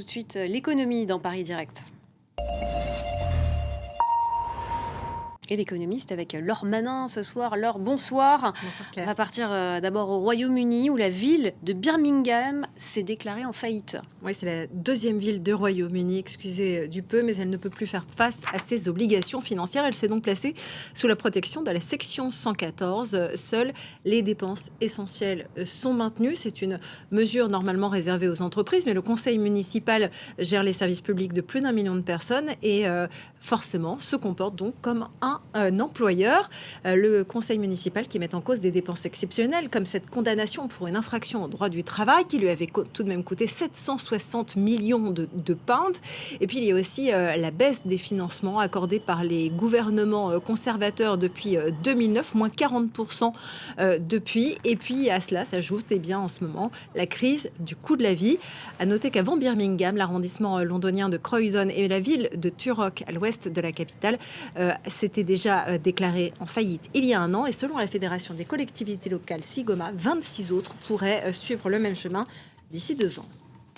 de suite l'économie dans Paris Direct. Et l'économiste avec Laure Manin ce soir. Laure, bonsoir. Bonsoir Claire. On va partir d'abord au Royaume-Uni où la ville de Birmingham s'est déclarée en faillite. Oui, c'est la deuxième ville du Royaume-Uni, excusez du peu, mais elle ne peut plus faire face à ses obligations financières. Elle s'est donc placée sous la protection de la section 114. Seules les dépenses essentielles sont maintenues. C'est une mesure normalement réservée aux entreprises, mais le conseil municipal gère les services publics de plus d'1 million de personnes et forcément se comporte donc comme un employeur. Le conseil municipal qui met en cause des dépenses exceptionnelles comme cette condamnation pour une infraction au droit du travail qui lui avait tout de même coûté 760 millions de pounds. Et puis il y a aussi la baisse des financements accordés par les gouvernements conservateurs depuis 2009, moins 40% depuis. Et puis à cela s'ajoute en ce moment la crise du coût de la vie. À noter qu'avant Birmingham, l'arrondissement londonien de Croydon et la ville de Thurrock à l'ouest de la capitale s'étaient déjà déclarés en faillite il y a un an. Et selon la Fédération des collectivités locales Sigoma, 26 autres pourraient suivre le même chemin d'ici 2 ans.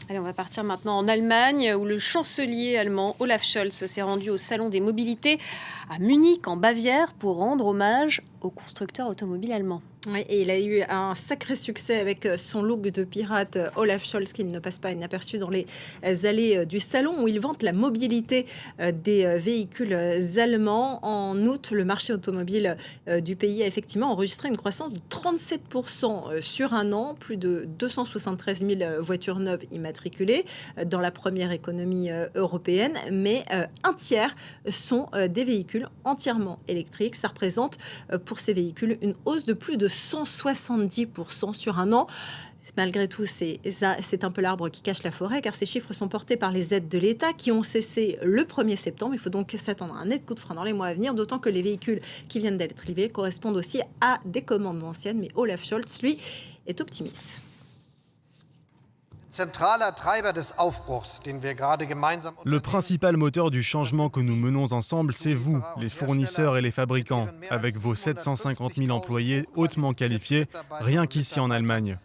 Allez, on va partir maintenant en Allemagne où le chancelier allemand Olaf Scholz s'est rendu au Salon des mobilités à Munich en Bavière pour rendre hommage aux constructeurs automobiles allemands. Oui, et il a eu un sacré succès avec son look de pirate Olaf Scholz qui ne passe pas inaperçu dans les allées du salon où il vante la mobilité des véhicules allemands. En août, le marché automobile du pays a effectivement enregistré une croissance de 37% sur un an, plus de 273 000 voitures neuves immatriculées dans la première économie européenne, mais un tiers sont des véhicules entièrement électriques. Ça représente pour ces véhicules une hausse de plus de 170% sur un an. Malgré tout, c'est un peu l'arbre qui cache la forêt, car ces chiffres sont portés par les aides de l'État qui ont cessé le 1er septembre. Il faut donc s'attendre à un net coup de frein dans les mois à venir, d'autant que les véhicules qui viennent d'être livrés correspondent aussi à des commandes anciennes. Mais Olaf Scholz, lui, est optimiste. Le principal moteur du changement que nous menons ensemble, c'est vous, les fournisseurs et les fabricants, avec vos 750 000 employés hautement qualifiés, rien qu'ici en Allemagne.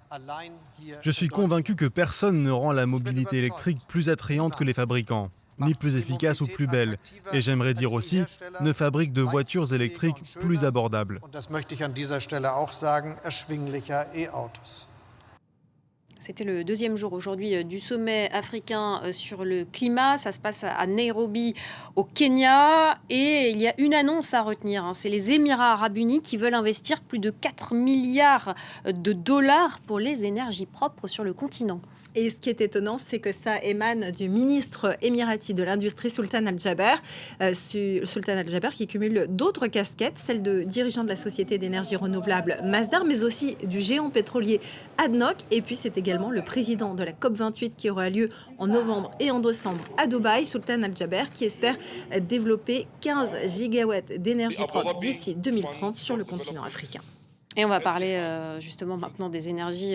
Je suis convaincu que personne ne rend la mobilité électrique plus attrayante que les fabricants, ni plus efficace ou plus belle. Et j'aimerais dire aussi, ne fabrique de voitures électriques plus abordables. C'était le deuxième jour aujourd'hui du sommet africain sur le climat. Ça se passe à Nairobi, au Kenya. Et il y a une annonce à retenir. C'est les Émirats arabes unis qui veulent investir plus de 4 milliards de dollars pour les énergies propres sur le continent. Et ce qui est étonnant, c'est que ça émane du ministre émirati de l'Industrie, Sultan Al-Jaber. Sultan Al-Jaber qui cumule d'autres casquettes, celle de dirigeant de la société d'énergie renouvelable Masdar, mais aussi du géant pétrolier ADNOC. Et puis c'est également le président de la COP28 qui aura lieu en novembre et en décembre à Dubaï, Sultan Al-Jaber, qui espère développer 15 gigawatts d'énergie propre d'ici 2030 sur le continent africain. Et on va parler justement maintenant des énergies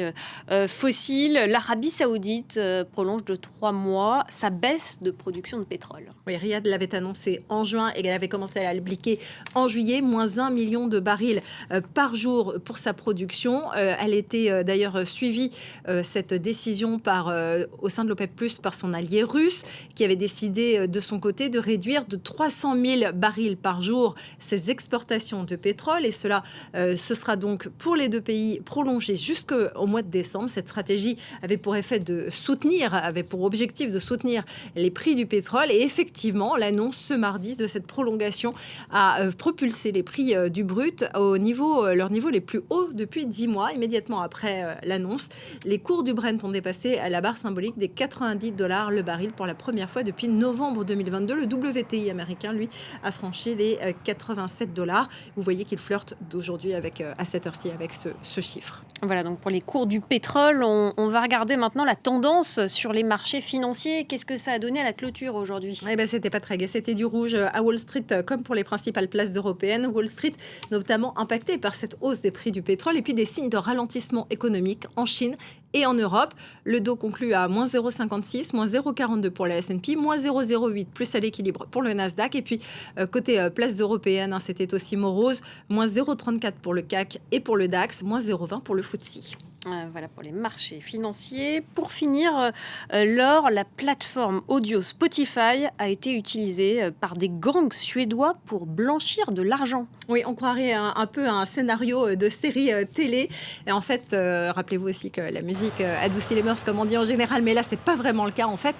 fossiles. L'Arabie Saoudite prolonge de 3 mois sa baisse de production de pétrole. Oui, Riyad l'avait annoncé en juin et elle avait commencé à l'appliquer en juillet. Moins 1 million de barils par jour pour sa production. Elle était d'ailleurs suivie, cette décision, au sein de l'OPEP+, par son allié russe, qui avait décidé de son côté de réduire de 300 000 barils par jour ses exportations de pétrole. Et cela, ce sera donc pour les deux pays prolongé jusqu'au mois de décembre. Cette stratégie avait pour objectif de soutenir les prix du pétrole. Et effectivement, l'annonce ce mardi de cette prolongation a propulsé les prix du brut leur niveau les plus hauts depuis 10 mois. Immédiatement après l'annonce, les cours du Brent ont dépassé la barre symbolique des $90 le baril pour la première fois depuis novembre 2022. Le WTI américain, lui, a franchi les $87. Vous voyez qu'il flirte d'aujourd'hui à cette heure-ci avec ce chiffre. Voilà, donc pour les cours du pétrole, on va regarder maintenant la tendance sur les marchés financiers. Qu'est-ce que ça a donné à la clôture aujourd'hui ? C'était pas très gai, c'était du rouge à Wall Street comme pour les principales places européennes. Wall Street notamment impactée par cette hausse des prix du pétrole et puis des signes de ralentissement économique en Chine et en Europe. Le Dow conclut à moins 0,56, moins 0,42 pour la S&P, moins 0,08 plus à l'équilibre pour le Nasdaq. Et puis côté places européennes, c'était aussi morose, moins 0,34 pour le CAC et pour le DAX, moins 0,20 pour le FTSE. Voilà pour les marchés financiers. Pour finir, Laure, la plateforme audio Spotify a été utilisée par des gangs suédois pour blanchir de l'argent. Oui, on croirait un peu à un scénario de série télé. Et en fait, rappelez-vous aussi que la musique adoucit les mœurs, comme on dit en général, mais là, c'est pas vraiment le cas. En fait,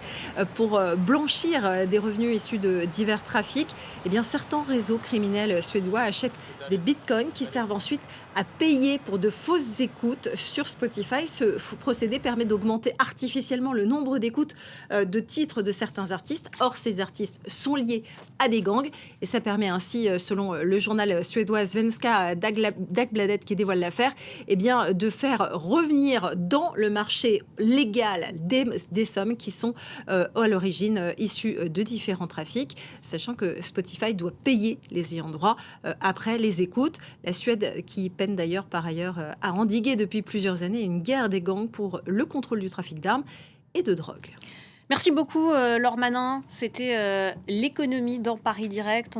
pour blanchir des revenus issus de divers trafics, eh bien, certains réseaux criminels suédois achètent des bitcoins qui servent ensuite à payer pour de fausses écoutes sur Spotify. Ce procédé permet d'augmenter artificiellement le nombre d'écoutes de titres de certains artistes. Or, ces artistes sont liés à des gangs et ça permet ainsi, selon le journal suédois Svenska Dagbladet qui dévoile l'affaire, eh bien, de faire revenir dans le marché légal des sommes qui sont à l'origine issues de différents trafics, sachant que Spotify doit payer les ayants droit après les écoutes. La Suède qui peine d'ailleurs par ailleurs à endiguer depuis plusieurs années une guerre des gangs pour le contrôle du trafic d'armes et de drogue. Merci beaucoup, Laure Manin. C'était l'économie dans Paris Direct.